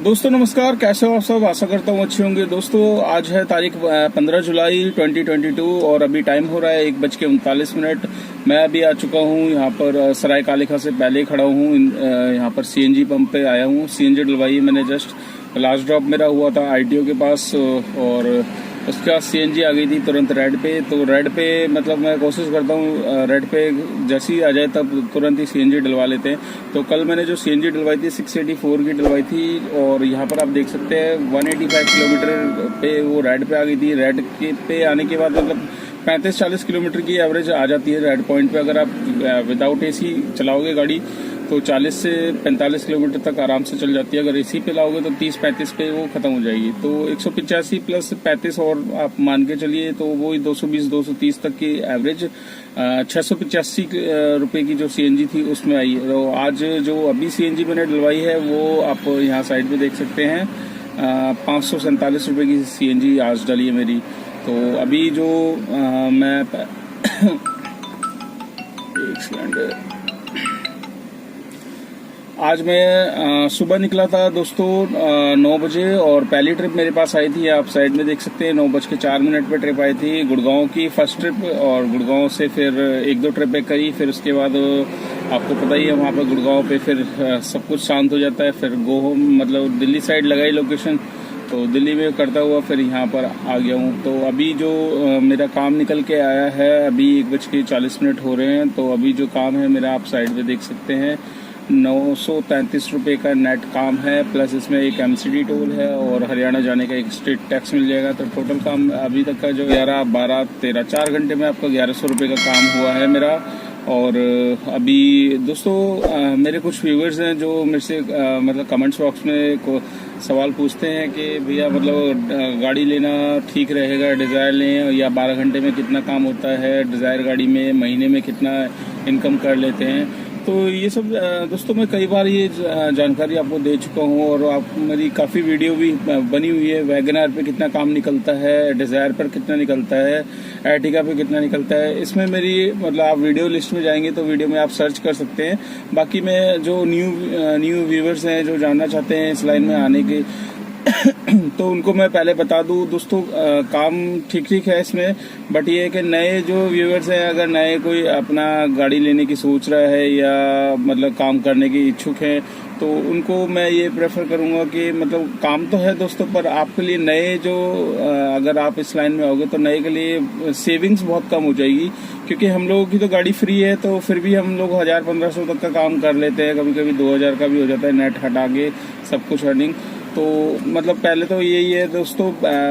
दोस्तों नमस्कार, कैसे हो आप सब। आशा करता हूँ अच्छे होंगे। दोस्तों आज है तारीख 15 जुलाई 2022 और अभी टाइम हो रहा है 1:39। मैं अभी आ चुका हूँ यहाँ पर सराय कालिका से पहले खड़ा हूँ। यहाँ पर सीएनजी पंप पे आया हूँ। सीएनजी डलवाई मैंने, जस्ट लास्ट ड्रॉप मेरा हुआ था आईटीओ के पास और उसके बाद सीएनजी आ गई थी तुरंत रेड पे। तो रेड पे मतलब मैं कोशिश करता हूँ रेड पे जैसे ही आ जाए तब तुरंत ही सीएनजी डलवा लेते हैं। तो कल मैंने जो सीएनजी डलवाई थी 684 की डलवाई थी और यहाँ पर आप देख सकते हैं 185 किलोमीटर पे वो रेड पे आ गई थी। रेड के पे आने के बाद मतलब 35-40 किलोमीटर की एवरेज आ जाती है रेड पॉइंट पे। अगर आप विदाउट एसी चलाओगे गाड़ी तो 40 से 45 किलोमीटर तक आराम से चल जाती है। अगर एसी पे लाओगे तो 30-35 पे वो खत्म हो जाएगी। तो 185 प्लस 35 और आप मान के चलिए तो वही 220-230 तक की एवरेज 685 रुपये की जो सीएनजी थी उसमें आई है। तो आज जो अभी सीएनजी मैंने डलवाई है वो आप यहाँ साइड पे देख सकते हैं 547 रुपये की सीएनजी आज डली है मेरी। तो अभी जो मैं एक सेकंड, आज मैं सुबह निकला था दोस्तों 9 बजे और पहली ट्रिप मेरे पास आई थी। आप साइड में देख सकते हैं 9:04 पे ट्रिप आई थी गुड़गांव की फर्स्ट ट्रिप। और गुड़गांव से फिर 1-2 ट्रिपें करी। फिर उसके बाद आपको पता ही है वहाँ पे गुड़गांव पे फिर सब कुछ शांत हो जाता है। फिर गो होम मतलब दिल्ली साइड लगाई लोकेशन, तो दिल्ली में करता हुआ फिर यहाँ पर आ गया हूँ। तो अभी जो मेरा काम निकल के आया है अभी 1:40 हो रहे हैं। तो अभी जो काम है मेरा आप साइड में देख सकते हैं 933 रुपये का नेट काम है, प्लस इसमें एक एमसीडी टोल है और हरियाणा जाने का एक स्टेट टैक्स मिल जाएगा। तो टोटल काम अभी तक का जो 11, 12, 13, 4 घंटे में आपका 1100 रुपये का काम हुआ है मेरा। और अभी दोस्तों मेरे कुछ व्यूवर्स हैं जो मेरे से मतलब कमेंट्स बॉक्स में सवाल पूछते हैं कि भैया मतलब गाड़ी लेना ठीक रहेगा, डिज़ायर लें या 12 घंटे में कितना काम होता है डिज़ायर गाड़ी में, महीने में कितना इनकम कर लेते हैं। तो ये सब दोस्तों मैं कई बार ये जानकारी आपको दे चुका हूँ और आप मेरी काफ़ी वीडियो भी बनी हुई है। वैगनआर पे कितना काम निकलता है, डिज़ायर पर कितना निकलता है, एर्टिगा पे कितना निकलता है, इसमें मेरी मतलब आप वीडियो लिस्ट में जाएंगे तो वीडियो में आप सर्च कर सकते हैं। बाकी मैं जो न्यू व्यूवर्स हैं जो जानना चाहते हैं इस लाइन में आने के तो उनको मैं पहले बता दूं दोस्तों काम ठीक है इसमें। बट ये है कि नए जो व्यूअर्स हैं अगर नए कोई अपना गाड़ी लेने की सोच रहा है या मतलब काम करने की इच्छुक है तो उनको मैं ये प्रेफर करूंगा कि मतलब काम तो है दोस्तों, पर आपके लिए नए जो अगर आप इस लाइन में आओगे तो नए के लिए सेविंग्स बहुत कम हो जाएगी। क्योंकि हम लोगों की तो गाड़ी फ्री है तो फिर भी हम लोग 1000-1500 तक का काम कर लेते हैं, कभी कभी 2000 का भी हो जाता है नेट हटा के सब कुछ अर्निंग। तो मतलब पहले तो यही है दोस्तों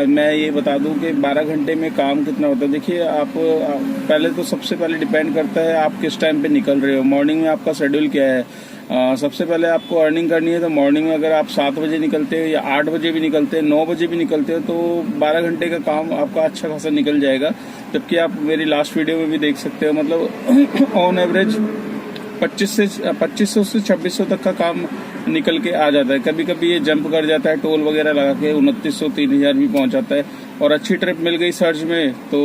मैं ये बता दूं कि 12 घंटे में काम कितना होता है। देखिए आप पहले तो सबसे पहले डिपेंड करता है आप किस टाइम पे निकल रहे हो, मॉर्निंग में आपका शेड्यूल क्या है। सबसे पहले आपको अर्निंग करनी है तो मॉर्निंग में अगर आप 7 बजे निकलते हो या 8 बजे भी निकलते हैं, 9 बजे भी निकलते हो तो 12 घंटे का काम आपका अच्छा खासा निकल जाएगा। जबकि आप मेरी लास्ट वीडियो में भी देख सकते हो मतलब ऑन एवरेज 2500 से 2600 तक का काम निकल के आ जाता है। कभी कभी ये जंप कर जाता है टोल वगैरह लगा के 2900-3000 भी पहुंच जाता है। और अच्छी ट्रिप मिल गई सर्च में तो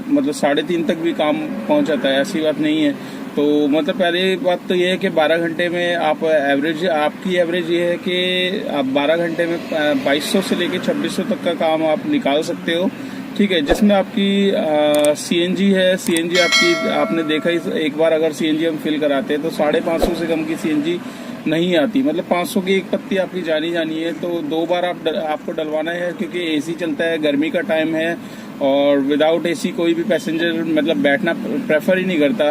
मतलब 3.5 तक भी काम पहुंच जाता है, ऐसी बात नहीं है। तो मतलब पहली बात तो ये है कि 12 घंटे में आप आपकी एवरेज ये है कि आप 12 घंटे में 2200 से लेके 2600 तक का काम आप निकाल सकते हो। ठीक है, जिसमें आपकी सीएनजी है। सीएनजी आपने देखा ही, एक बार अगर सीएनजी हम फिल कराते हैं तो 550 से कम की सीएनजी नहीं आती। मतलब 500 की एक पत्ती आपकी जानी है। तो 2 बार आपको डलवाना है क्योंकि एसी चलता है, गर्मी का टाइम है और विदाउट एसी कोई भी पैसेंजर मतलब बैठना प्रेफर ही नहीं करता।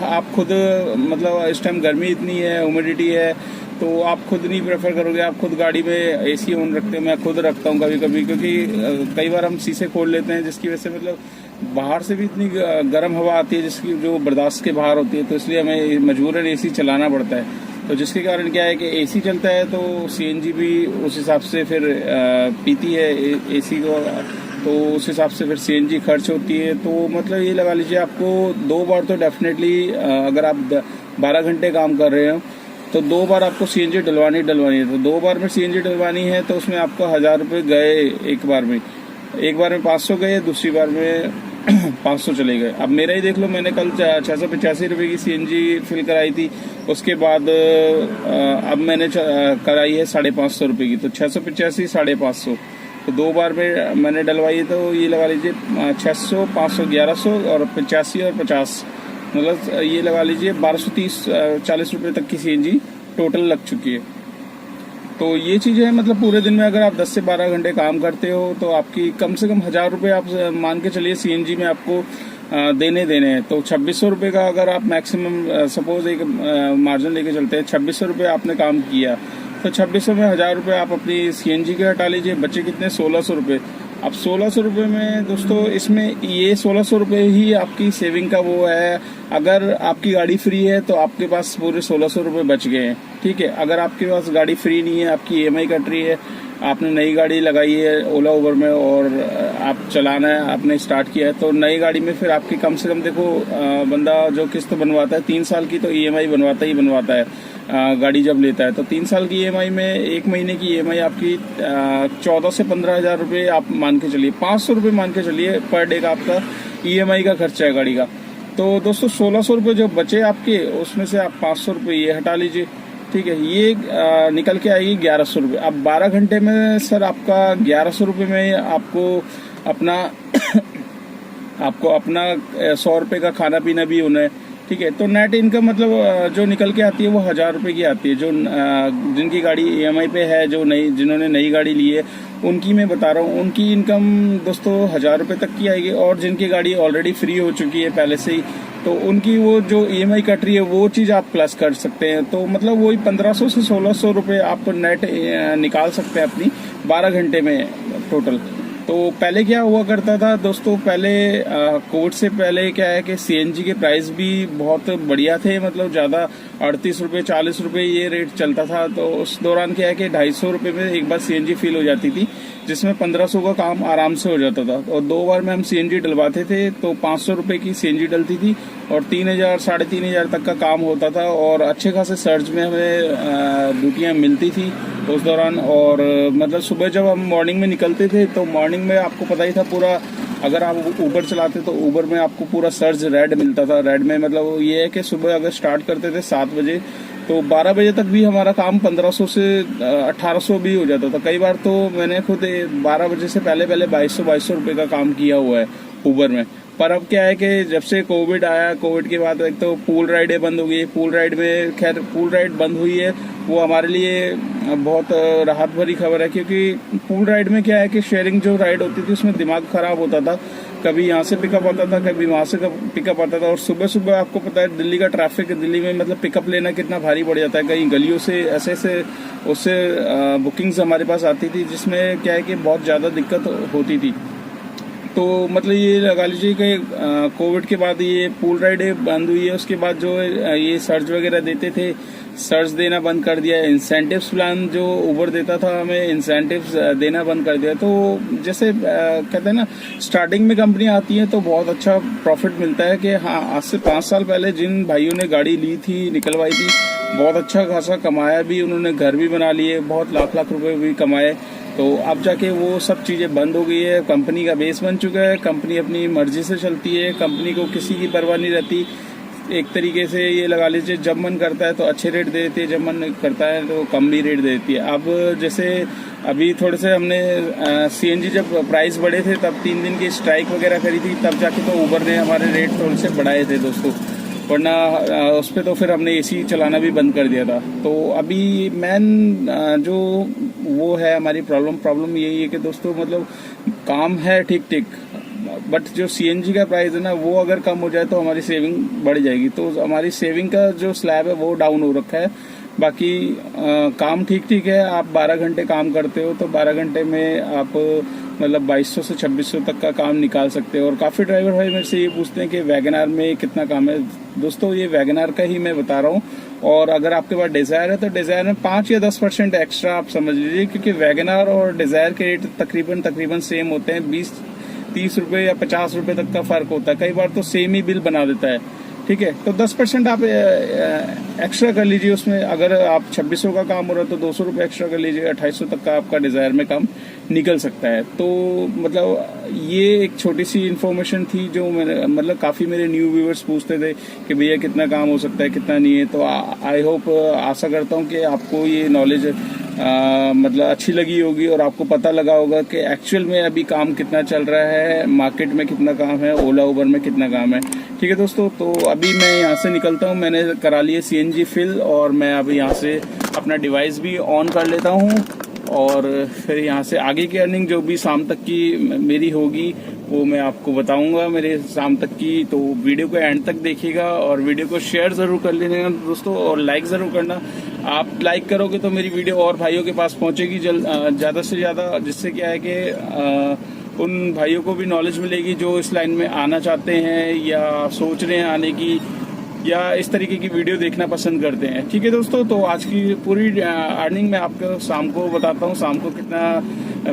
आप खुद मतलब इस टाइम गर्मी इतनी है, ह्यूमिडिटी है तो आप खुद नहीं प्रेफर करोगे। आप खुद गाड़ी में एसी ऑन रखते हैं, मैं खुद रखता हूँ कभी कभी, क्योंकि कई बार हम शीशे खोल लेते हैं जिसकी वजह से मतलब बाहर से भी इतनी गर्म हवा आती है जिसकी जो बर्दाश्त के बाहर होती है। तो इसलिए हमें मजबूरन एसी चलाना पड़ता है। तो जिसके कारण क्या है कि एसी चलता है तो सीएनजी भी उस हिसाब से फिर पीती है एसी को, तो उस हिसाब से फिर सीएनजी खर्च होती है। तो मतलब ये लगा लीजिए आपको 2 बार तो डेफिनेटली अगर आप 12 घंटे काम कर रहे हो तो 2 बार आपको सीएनजी डलवानी है। तो 2 बार में सीएनजी डलवानी है तो उसमें आपको 1000 रुपये गए एक बार में 500 गए, दूसरी बार में 500 चले गए। अब मेरा ही देख लो, मैंने कल 685 रुपये की सीएनजी फिल कराई थी, उसके बाद अब मैंने कराई है 550 रुपये की, तो 685 550, तो 2 बार में मैंने डलवाई, तो ये लगा लीजिए 600 500 1100 और 85 और 50, मतलब ये लगा लीजिए 1230 40 रुपये तक की सीएनजी टोटल लग चुकी है। तो ये चीज़ें हैं, मतलब पूरे दिन में अगर आप 10 से 12 घंटे काम करते हो तो आपकी कम से कम 1000 रुपये आप मान के चलिए सीएनजी में आपको देने हैं। तो 2600 रुपये का अगर आप मैक्सिमम सपोज एक मार्जिन लेके चलते हैं, 2600 रुपये आपने काम किया, तो 2600 में 1000 रुपये आप अपनी सीएनजी के हटा लीजिए, बचे कितने 1600 रुपये। अब 1600 रुपये में दोस्तों, इसमें ये 1600 रुपये ही आपकी सेविंग का वो है। अगर आपकी गाड़ी फ्री है तो आपके पास पूरे 1600 रुपये बच गए हैं, ठीक है। अगर आपके पास गाड़ी फ्री नहीं है, आपकी ईएमआई कट रही है, आपने नई गाड़ी लगाई है ओला उबर में और आप चलाना है, आपने स्टार्ट किया है, तो नई गाड़ी में फिर आपकी कम से कम देखो, बंदा जो किस्त बनवाता है 3 साल की तो ईएमआई बनवाता है गाड़ी जब लेता है, तो 3 साल की ईएमआई में 1 महीने की ईएमआई आपकी 14 से 15 हज़ार रुपये आप मान के चलिए, 500 रुपये मान के चलिए पर डे का आपका ईएमआई का खर्चा है गाड़ी का। तो दोस्तों 1600 रुपये जो बचे आपके, उसमें से आप 500 रुपये ये हटा लीजिए, ठीक है। ये निकल के आएगी 1100 रुपये। अब 12 घंटे में सर आपका 1100 रुपये में आपको अपना 100 रुपये का खाना पीना भी होना है, ठीक है। तो नेट इनकम मतलब जो निकल के आती है वो 1000 रुपये की आती है। जो जिनकी गाड़ी ईएमआई पे है, जिन्होंने नई गाड़ी ली है, उनकी मैं बता रहा हूँ, उनकी इनकम दोस्तों 1000 रुपये तक की आएगी। और जिनकी गाड़ी ऑलरेडी फ्री हो चुकी है पहले से ही, तो उनकी वो जो ईएमआई कट रही है वो चीज़ आप प्लस कर सकते हैं। तो मतलब वही 1500 से 1600 रुपये आप नेट निकाल सकते हैं अपनी 12 घंटे में टोटल। तो पहले क्या हुआ करता था दोस्तों, पहले कोविड से पहले क्या है कि सीएनजी के प्राइस भी बहुत बढ़िया थे, मतलब ज़्यादा 38 रुपये 40 रुपये ये रेट चलता था। तो उस दौरान क्या है कि 250 रुपये में एक बार सीएनजी फिल हो जाती थी, जिसमें 1500 का काम आराम से हो जाता था। और 2 बार में हम सीएनजी डलवाते थे तो 500 रुपये की सीएनजी डलती थी और 3000 3500 तक का काम होता था। और अच्छे खासे सर्च में हमें ड्यूटियाँ मिलती थी उस दौरान। और मतलब सुबह जब हम मॉर्निंग में निकलते थे तो मॉर्निंग में आपको पता ही था पूरा, अगर आप ऊबर चलाते तो ऊबर में आपको पूरा सर्च रेड मिलता था। रेड में मतलब ये है कि सुबह अगर स्टार्ट करते थे 7 बजे तो 12 बजे तक भी हमारा काम 1500 से 1800 भी हो जाता था। कई बार तो मैंने खुद 12 बजे से पहले 2200 रुपये का काम किया हुआ है ऊबर में। पर अब क्या है कि जब से कोविड आया, कोविड के बाद एक तो पूल राइडें बंद हो गई। पूल राइड में खैर पूल राइड बंद हुई है, वो हमारे लिए बहुत राहत भरी खबर है, क्योंकि पूल राइड में क्या है कि शेयरिंग जो राइड होती थी उसमें दिमाग खराब होता था। कभी यहाँ से पिकअप आता था, कभी वहाँ से पिकअप आता था। और सुबह सुबह आपको पता है दिल्ली का ट्रैफिक, दिल्ली में मतलब पिकअप लेना कितना भारी पड़ जाता है। कहीं गलियों से ऐसे उससे बुकिंग्स हमारे पास आती थी, जिसमें क्या है कि बहुत ज़्यादा दिक्कत होती थी। तो मतलब ये लगा लीजिए कि कोविड के बाद ये पूल राइडें बंद हुई है। उसके बाद जो ये सर्च वगैरह देते थे, सर्च देना बंद कर दिया। इंसेंटिव्स प्लान जो ऊबर देता था हमें, इंसेंटिव्स देना बंद कर दिया। तो जैसे कहते हैं ना, स्टार्टिंग में कंपनी आती है तो बहुत अच्छा प्रॉफिट मिलता है कि हाँ, आज से 5 साल पहले जिन भाइयों ने गाड़ी ली थी, निकलवाई थी, बहुत अच्छा खासा कमाया भी उन्होंने, घर भी बना लिए, बहुत लाख रुपए भी कमाए। तो अब जाके वो सब चीज़ें बंद हो गई है। कंपनी का बेस बन चुका है, कंपनी अपनी मर्जी से चलती है, कंपनी को किसी की परवाह नहीं रहती। एक तरीके से ये लगा लीजिए, जब मन करता है तो अच्छे रेट दे देती है, जब मन करता है तो कम भी रेट दे देती है। अब जैसे अभी थोड़े से हमने सीएनजी जब प्राइस बढ़े थे तब 3 दिन की स्ट्राइक वगैरह करी थी, तब जाके तो ऊबर ने हमारे रेट थोड़े से बढ़ाए थे दोस्तों, वरना उस पर तो फिर हमने एसी चलाना भी बंद कर दिया था। तो अभी मेन जो वो है हमारी प्रॉब्लम यही है कि दोस्तों मतलब काम है ठीक ठीक, बट जो सीएनजी का प्राइस है ना, वो अगर कम हो जाए तो हमारी सेविंग बढ़ जाएगी। तो हमारी सेविंग का जो स्लैब है वो डाउन हो रखा है। बाकी काम ठीक है। आप 12 घंटे काम करते हो तो 12 घंटे में आप मतलब 2200 से 2600 तक का काम निकाल सकते हो। और काफ़ी ड्राइवर भाई मेरे से ये पूछते हैं कि वैगनार में कितना काम है। दोस्तों ये वैगनार का ही मैं बता रहा हूँ। और अगर आपके पास डिज़ायर है तो डिज़ायर में 5 या 10% एक्स्ट्रा आप समझ लीजिए, क्योंकि वैगनार और डिज़ायर के रेट तकरीबन सेम होते हैं। 20-30 रुपये या 50 रुपये तक का फ़र्क होता है। कई बार तो सेम ही बिल बना देता है, ठीक है। तो 10% आप एक्स्ट्रा कर लीजिए उसमें। अगर आप 2600 का काम हो रहा है तो 200 रुपये एक्स्ट्रा कर लीजिए, 2800 तक का आपका डिज़ायर में काम निकल सकता है। तो मतलब ये एक छोटी सी इन्फॉर्मेशन थी जो मैंने मतलब काफ़ी मेरे न्यू व्यूअर्स पूछते थे कि भैया कितना काम हो सकता है कितना नहीं है। तो आई होप आशा करता हूँ कि आपको ये नॉलेज मतलब अच्छी लगी होगी और आपको पता लगा होगा कि एक्चुअल में अभी काम कितना चल रहा है, मार्केट में कितना काम है, ओला उबर में कितना काम है। ठीक है दोस्तों, तो अभी मैं यहाँ से निकलता हूँ। मैंने करा लिए CNG फिल और मैं अभी यहाँ से अपना डिवाइस भी ऑन कर लेता हूँ और फिर यहाँ से आगे की अर्निंग जो भी शाम तक की मेरी होगी वो मैं आपको बताऊंगा मेरे शाम तक की। तो वीडियो को एंड तक देखिएगा और वीडियो को शेयर ज़रूर कर लेना दोस्तों और लाइक ज़रूर करना। आप लाइक करोगे तो मेरी वीडियो और भाइयों के पास पहुंचेगी ज़्यादा से ज़्यादा, जिससे क्या है कि उन भाइयों को भी नॉलेज मिलेगी जो इस लाइन में आना चाहते हैं या सोच रहे हैं आने की या इस तरीके की वीडियो देखना पसंद करते हैं। ठीक है दोस्तों, तो आज की पूरी अर्निंग मैं आपको शाम को बताता हूँ, शाम को कितना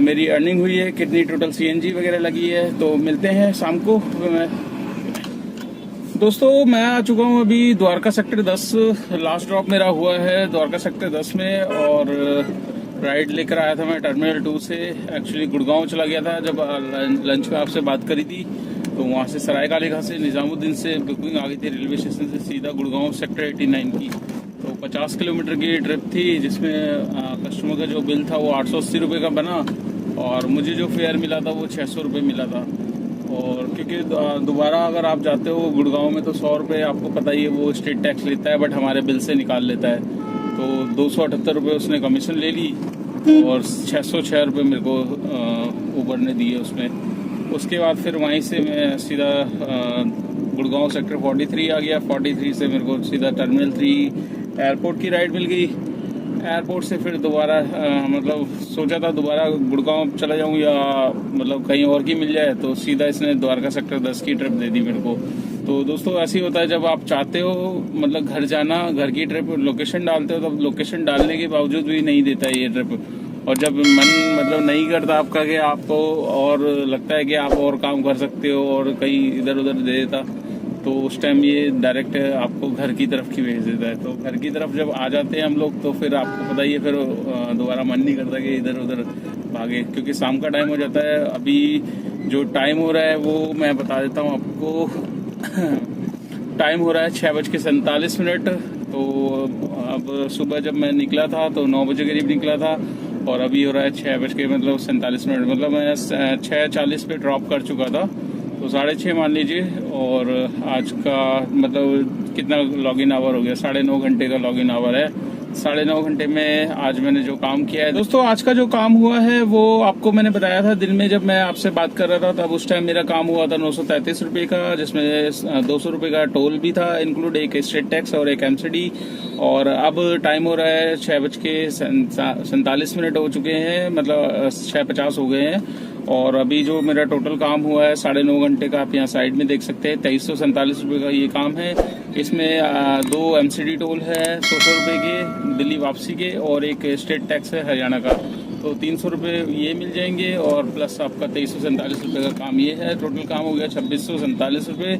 मेरी अर्निंग हुई है, कितनी टोटल CNG वगैरह लगी है। तो मिलते हैं शाम को। दोस्तों मैं आ चुका हूँ अभी द्वारका सेक्टर 10, लास्ट ड्रॉप मेरा हुआ है द्वारका सेक्टर 10 में और राइड लेकर आया था मैं टर्मिनल 2 से। एक्चुअली गुड़गांव चला गया था जब लंच में आपसे बात करी थी, तो वहाँ से सरायकालेखा से निजामुद्दीन से बुकिंग आ गई थी रेलवे स्टेशन से सीधा गुड़गांव सेक्टर 89 की। तो 50 किलोमीटर की ट्रिप थी जिसमें कस्टमर का जो बिल था वो 880 रुपये का बना और मुझे जो फेयर मिला था वो 600 रुपये मिला था। और क्योंकि दोबारा अगर आप जाते हो गुड़गांव में तो 100 रुपये आपको पता ही है वो स्टेट टैक्स लेता है, बट हमारे बिल से निकाल लेता है। तो 278 रुपये उसने कमीशन ले ली और 606 रुपये मेरे को ऊबर ने दिए उसमें। उसके बाद फिर वहीं से मैं सीधा गुड़गांव सेक्टर 43 आ गया। 43 से मेरे को सीधा टर्मिनल 3 एयरपोर्ट की राइड मिल गई। एयरपोर्ट से फिर दोबारा मतलब सोचा था दोबारा गुड़गांव चला जाऊं या मतलब कहीं और की मिल जाए, तो सीधा इसने द्वारका सेक्टर 10 की ट्रिप दे दी मेरे को। तो दोस्तों ऐसे ही होता है जब आप चाहते हो मतलब घर जाना, घर की ट्रिप लोकेशन डालते हो, तो लोकेशन डालने के बावजूद भी नहीं देता है ये ट्रिप। और जब मन मतलब नहीं करता आपका कि आपको और लगता है कि आप और काम कर सकते हो और कहीं इधर उधर दे देता, तो उस टाइम ये डायरेक्ट आपको घर की तरफ की भेज देता है। तो घर की तरफ जब आ जाते हैं हम लोग तो फिर आपको पता ही है, फिर दोबारा मन नहीं करता कि इधर उधर भागे, क्योंकि शाम का टाइम हो जाता है। अभी जो टाइम हो रहा है वो मैं बता देता हूँ आपको। टाइम हो रहा है 6:47। तो अब सुबह जब मैं निकला था तो 9 बजे करीब निकला था और अभी हो रहा है 6:47, मतलब मैं 6:40 पे ड्रॉप कर चुका था, तो 6:30 मान लीजिए। और आज का मतलब कितना लॉगिन आवर हो गया, 9.5 घंटे का लॉगिन आवर है। 9.5 घंटे में आज मैंने जो काम किया है दोस्तों, आज का जो काम हुआ है वो आपको मैंने बताया था दिन में जब मैं आपसे बात कर रहा था, तब उस टाइम मेरा काम हुआ था 933 रुपये का, जिसमें 200 रुपये का टोल भी था इंक्लूड, एक स्टेट टैक्स और एक MCD। और अब टाइम हो रहा है 6:47 हो चुके हैं, मतलब 6:50 हो गए हैं। और अभी जो मेरा टोटल काम हुआ है 9.5 घंटे का, आप यहाँ साइड में देख सकते हैं 2347 रुपये का ये काम है। इसमें 2 MCD टोल है 100 रुपये के दिल्ली वापसी के और एक स्टेट टैक्स है हरियाणा का, तो 300 रुपये ये मिल जाएंगे और प्लस आपका 2347 रुपये का काम ये है। टोटल काम हो गया 2647 रुपये।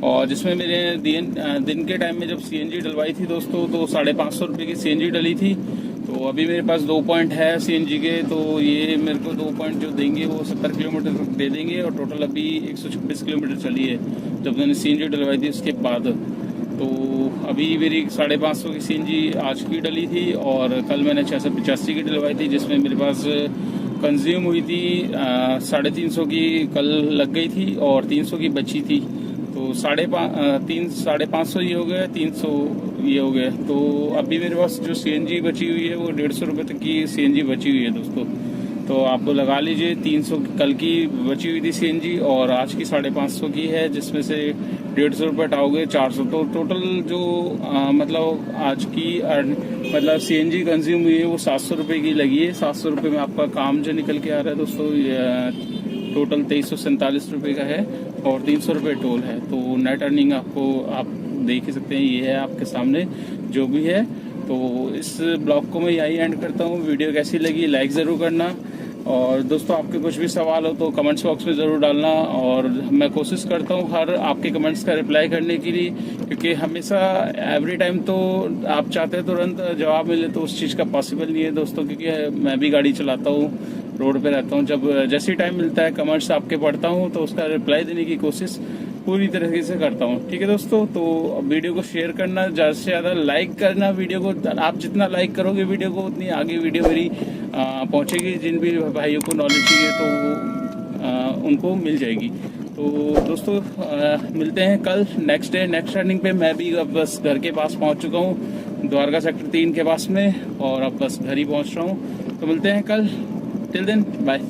और जिसमें मेरे दिन के टाइम में जब CNG डलवाई थी दोस्तों तो 550 रुपये की CNG डली थी। तो अभी मेरे पास 2 पॉइंट है CNG के, तो ये मेरे को 2 पॉइंट जो देंगे वो 70 किलोमीटर दे देंगे और टोटल अभी 126 किलोमीटर चली है जब मैंने CNG डलवाई थी उसके बाद। तो अभी मेरी 550 की CNG आज की डली थी और कल मैंने 685 की डलवाई थी, जिसमें मेरे पास कंज्यूम हुई थी 350 की कल लग गई थी और 300 की बची थी। तो 550 ये हो गया, 300 ये हो गया। तो अभी मेरे पास जो CNG बची हुई है वो 150 रुपये तक की CNG बची हुई है दोस्तों। तो आप लगा लीजिए 300 कल की बची हुई थी CNG और आज की 550 की है, जिसमें से 150 रुपये हटाओगे 400, तो टोटल जो मतलब आज की मतलब CNG कंज्यूम हुई है वो 700 रुपये की लगी है। 700 रुपये में आपका काम जो निकल के आ रहा है दोस्तों, टोटल 2347 रुपये का है और 300 रुपये टोल है। तो नेट अर्निंग आपको आप देख ही सकते हैं, ये है आपके सामने जो भी है। तो इस ब्लॉग को मैं यही एंड करता हूँ। वीडियो कैसी लगी लाइक ज़रूर करना और दोस्तों आपके कुछ भी सवाल हो तो कमेंट्स बॉक्स में ज़रूर डालना और मैं कोशिश करता हूँ हर आपके कमेंट्स का रिप्लाई करने के लिए, क्योंकि हमेशा एवरी टाइम तो आप चाहते हैं तुरंत जवाब मिले तो उस चीज़ का पॉसिबल नहीं है दोस्तों, क्योंकि मैं भी गाड़ी चलाता हूँ रोड पे रहता हूँ। जब जैसे ही टाइम मिलता है कमेंट्स आपके पढ़ता हूँ तो उसका रिप्लाई देने की कोशिश पूरी तरीके से करता हूँ। ठीक है दोस्तों, तो वीडियो को शेयर करना, ज़्यादा से ज़्यादा लाइक करना वीडियो को। आप जितना लाइक करोगे वीडियो को उतनी आगे वीडियो मेरी पहुँचेगी। जिन भी भाइयों को नॉलेज चाहिए तो वो उनको मिल जाएगी। तो दोस्तों मिलते हैं कल नेक्स्ट डे नेक्स्ट रनिंग पे। मैं भी अब बस घर के पास पहुंच चुका हूं, द्वारका सेक्टर 3 के पास में, और अब बस घर ही पहुंच रहा हूं। तो मिलते हैं कल। Till then bye.